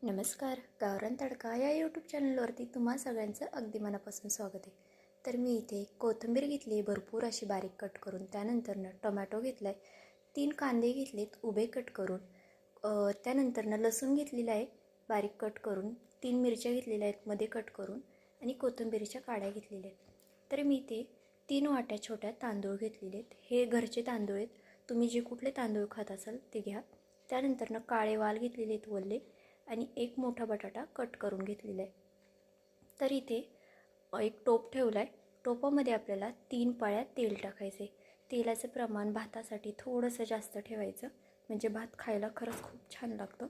नमस्कार. गावरान तडका या यूट्यूब चॅनलवरती तुम्हा सगळ्यांचं अगदी मनापासून स्वागत आहे. तर मी इथे कोथिंबीर घेतली आहे भरपूर अशी बारीक कट करून. त्यानंतरनं टोमॅटो घेतला आहे, 3 कांदे घेतलेत उभे कट करून. त्यानंतरनं लसूण घेतलेला आहे बारीक कट करून, 3 मिरच्या घेतलेल्या आहेत मध्ये कट करून आणि कोथिंबीरीच्या काड्या घेतलेल्या आहेत. तर मी इथे 3 वाट्या छोट्या तांदूळ घेतलेले आहेत. हे घरचे तांदूळ आहेत, तुम्ही जे कुठले तांदूळ खात असाल ते घ्या. त्यानंतरनं काळे वाल घेतलेले आहेत वल्ले आणि एक मोठा बटाटा कट करून घेतलेला आहे. तर इथे एक टोप ठेवला आहे. टोपामध्ये आपल्याला 3 पळ्या तेल टाकायचे. तेलाचं प्रमाण भातासाठी थोडंसं जास्त ठेवायचं, म्हणजे भात खायला खरंच खूप छान लागतो.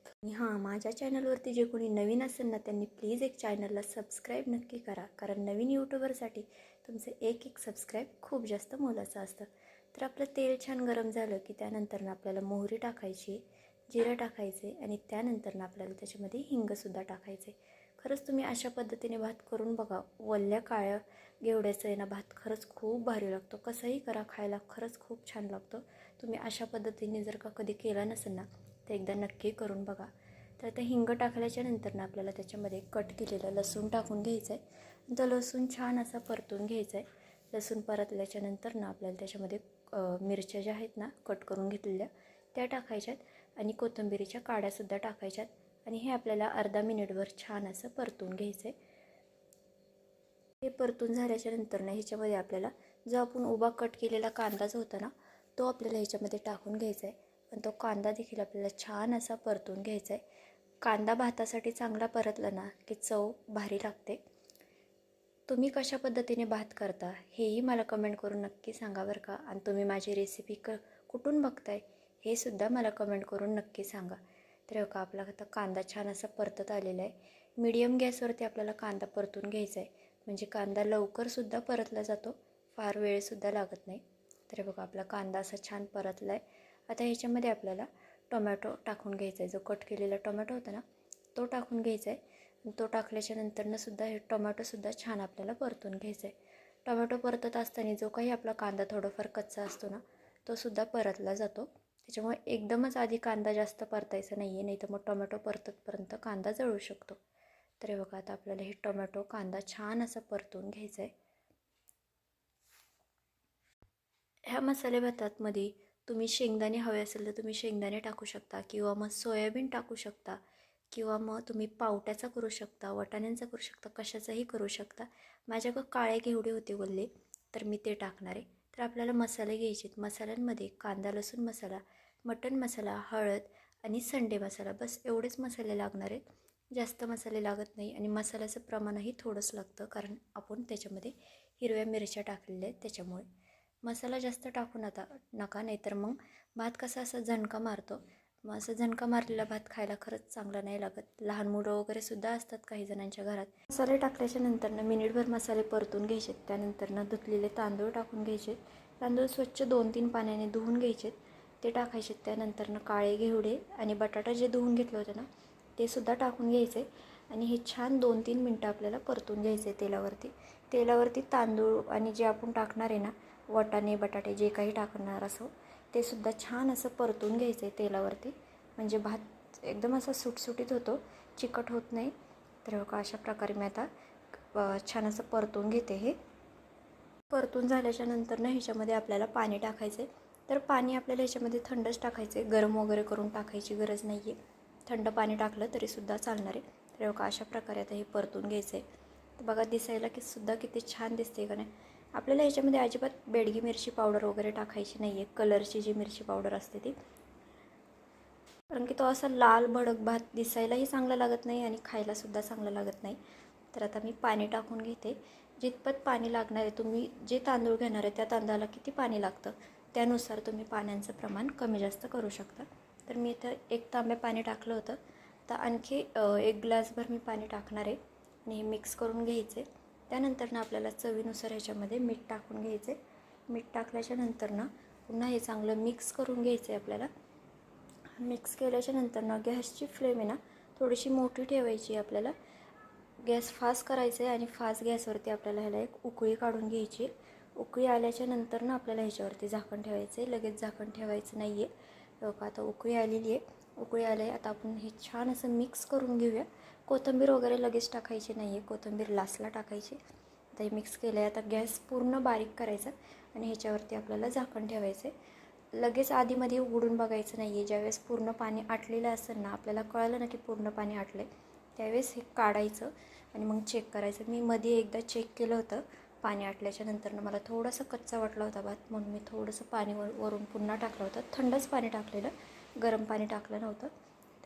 आणि हां, माझ्या चॅनलवरती जे कोणी नवीन असेल ना त्यांनी प्लीज एक चॅनलला सबस्क्राईब नक्की करा, कारण नवीन यूट्यूबरसाठी तुमचं एक सबस्क्राईब खूप जास्त मोलाचं असतं. तर आपलं तेल छान गरम झालं की त्यानंतर आपल्याला मोहरी टाकायची, जिरं टाकायचे आणि त्यानंतर आपल्याला त्याच्यामध्ये हिंगसुद्धा टाकायचे. खरंच तुम्ही अशा पद्धतीने भात करून बघा. वल्ल्या काळ्या घेवड्याचं आहे ना भात खरंच खूप भारी लागतो. कसंही करा, खायला खरंच खूप छान लागतो. तुम्ही अशा पद्धतीने जर का कधी केला नसेल ना तर एकदा नक्की करून बघा. तर आता हिंग टाकल्याच्या नंतर ना आपल्याला त्याच्यामध्ये कट केलेलं लसूण टाकून घ्यायचं आहे. तो लसूण छान असा परतून घ्यायचा आहे. लसूण परतल्याच्या नंतर ना आपल्याला त्याच्यामध्ये मिरच्या ज्या आहेत ना कट करून घेतलेल्या त्या टाकायच्यात आणि कोथिंबीरीच्या काड्यासुद्धा टाकायच्यात आणि हे आपल्याला अर्धा मिनिटभर छान असं परतून घ्यायचं आहे. हे परतून झाल्याच्या नंतर ना ह्याच्यामध्ये आपल्याला जो आपण उभा कट केलेला कांदा जो होता ना तो आपल्याला ह्याच्यामध्ये टाकून घ्यायचा आहे आणि तो कांदा देखील आपल्याला छान असा परतून घ्यायचा आहे. कांदा भातासाठी चांगला परतला ना की चव भारी लागते. तुम्ही कशा पद्धतीने भात करता हेही मला कमेंट करून नक्की सांगा बरं का. आणि तुम्ही माझी रेसिपी कुठून बघताय हे सुद्धा मला कमेंट करून नक्की सांगा. तर का आपला आता कांदा छान असा परतत आलेला आहे. मीडियम गॅसवरती आपल्याला कांदा परतून घ्यायचा आहे, म्हणजे कांदा लवकरसुद्धा परतला जातो, फार वेळसुद्धा लागत नाही. तर बघा आपला कांदा असा छान परतला आहे. आता ह्याच्यामध्ये आपल्याला टोमॅटो टाकून घ्यायचा आहे. जो कट केलेला टोमॅटो होता ना तो टाकून घ्यायचा आहे. तो टाकल्याच्या नंतरनं सुद्धा हे टोमॅटोसुद्धा छान आपल्याला परतून घ्यायचा आहे. टोमॅटो परतत असताना जो काही आपला कांदा थोडाफार कच्चा असतो ना तो सुद्धा परतला जातो. त्याच्यामुळे एकदमच आधी कांदा जास्त परतायचा नाही आहे, नाही तर मग टोमॅटो परततपर्यंत कांदा जळू शकतो. तर हे बघा आता आपल्याला हे टोमॅटो कांदा छान असं परतून घ्यायचं आहे. ह्या मसाले भातामध्ये तुम्ही शेंगदाणे हवे असेल तर तुम्ही शेंगदाणे टाकू शकता, किंवा मग सोयाबीन टाकू शकता, किंवा मग तुम्ही पावट्याचा करू शकता, वाटाण्यांचा करू शकता, कशाचाही करू शकता. माझ्याकडे काळे घेवडे होते वल्ले तर मी ते टाकणार आहे. तर आपल्याला मसाले घ्यायचे आहेत. मसाल्यांमध्ये कांदा लसूण मसाला, मटण मसाला, हळद आणि संडे मसाला, बस एवढेच मसाले लागणार आहेत. जास्त मसाले लागत नाही आणि मसाल्याचं प्रमाणही थोडंच लागतं, कारण आपण त्याच्यामध्ये हिरव्या मिरच्या टाकलेल्या आहेत त्याच्यामुळे. मसाला जास्त टाकू नका, नाहीतर मग भात कसा असा झणका मारतो. मग असं झणका मारलेला भात खायला खरंच चांगला नाही लागत. लहान मुलं वगैरे सुद्धा असतात काही जणांच्या घरात. मसाले टाकल्याच्या नंतरनं मिनिटभर मसाले परतून घ्यायचे. त्यानंतरनं धुतलेले तांदूळ टाकून घ्यायचे. तांदूळ स्वच्छ 2-3 पाण्याने धुवून घ्यायचे, ते टाकायचे. त्यानंतरनं काळे घेवडे आणि बटाटा जे धुवून घेतलं होतं ना ते सुद्धा टाकून घ्यायचे आणि हे छान 2-3 मिनटं आपल्याला परतून घ्यायचे तेलावरती तांदूळ आणि जे आपण टाकणार आहे ना वाटाणे बटाटे जे काही टाकणार असो ते सुद्धा छान असं परतून घ्यायचं आहे तेलावरती, म्हणजे भात एकदम असा सुटसुटीत होतो, चिकट होत नाही. तर अशा प्रकारे मी आता छान असं परतून घेते. हे परतून झाल्याच्या नंतर ना ह्याच्यामध्ये आपल्याला पाणी टाकायचं आहे. तर पाणी आपल्याला ह्याच्यामध्ये थंडच टाकायचं आहे, गरम वगैरे करून टाकायची गरज नाही आहे. थंड पाणी टाकलं तरीसुद्धा चालणार आहे. तर अशा प्रकारे आता हे परतून घ्यायचं आहे. तर बघा दिसायला की सुद्धा किती छान दिसते का नाही. आपल्याला ह्याच्यामध्ये अजिबात बेडगी मिरची पावडर वगैरे टाकायची नाही आहे, कलरची जी मिरची पावडर असते ती, कारण की तो असा लाल भडक भात दिसायलाही चांगला लागत नाही आणि खायलासुद्धा चांगला लागत नाही. तर आता मी पाणी टाकून घेते. जितपत पाणी लागणार आहे, तुम्ही जे तांदूळ घेणार आहे त्या तांदळाला किती पाणी लागतं त्यानुसार तुम्ही पाण्याचं प्रमाण कमी जास्त करू शकता. तर मी इथं 1 तांब्या पाणी टाकलं होतं, तर आणखी 1 ग्लासभर मी पाणी टाकणार आहे आणि हे मिक्स करून घ्यायचे. त्यानंतर आपल्याला चवीनुसार ह्याच्यामध्ये मीठ टाकून घ्यायचे. मीठ टाकल्याच्या नंतर पुन्हा हे चांगलं मिक्स करून घ्यायचं आहे आपल्याला. मिक्स केल्याच्या नंतर गॅसची फ्लेम आहे ना थोडीशी मोठी ठेवायची आपल्याला. गॅस फास्ट करायचा आहे आणि फास्ट गॅसवरती आपल्याला ह्याला एक उकळी काढून घ्यायची. उकळी आल्याच्या नंतर आपल्याला ह्याच्यावरती झाकण ठेवायचं आहे, लगेच झाकण ठेवायचं नाही आहे. आता उकळी आलेली आहे. उकळी आले. आता आपण हे छान असं मिक्स करून घेऊया. कोथिंबीर वगैरे लगेच टाकायची नाही आहे, कोथिंबीर लास्टला टाकायची. आता हे मिक्स केलं आहे. आता गॅस पूर्ण बारीक करायचा आणि ह्याच्यावरती आपल्याला झाकण ठेवायचं आहे. लगेच आधीमध्ये उघडून बघायचं नाही आहे. ज्यावेळेस पूर्ण पाणी आटलेलं असेल ना, आपल्याला कळलं ना की पूर्ण पाणी आटलं आहे, त्यावेळेस हे काढायचं आणि मग चेक करायचं. मी मध्ये एकदा चेक केलं होतं पाणी आटल्याच्या नंतरनं. मला थोडासा कच्चा वाटला होता भात, म्हणून मी थोडंसं पाणी वरून पुन्हा टाकलं होतं. थंडच पाणी टाकलेलं, गरम पाणी टाकलं नव्हतं.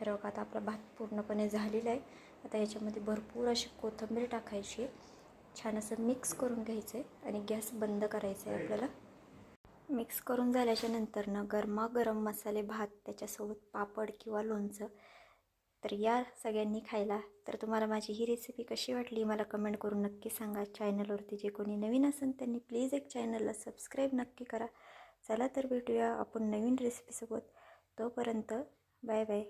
तर बघा आता आपला भात पूर्णपणे झालेला आहे. आता याच्यामध्ये भरपूर अशी कोथिंबीर टाकायची आहे. छान असं मिक्स करून घ्यायचं आहे आणि गॅस बंद करायचं आहे आपल्याला. मिक्स करून झाल्याच्या नंतरनं गरमागरम मसाले भात, त्याच्यासोबत पापड किंवा लोणचं. तर या सगळ्यांनी खायला. तर तुम्हाला माझी ही रेसिपी कशी वाटली मला कमेंट करून नक्की सांगा. चॅनलवरती जे कोणी नवीन असेल त्यांनी प्लीज एक चॅनलला सबस्क्राईब नक्की करा. चला तर भेटूया आपण नवीन रेसिपीसोबत. तोपर्यंत बाय बाय.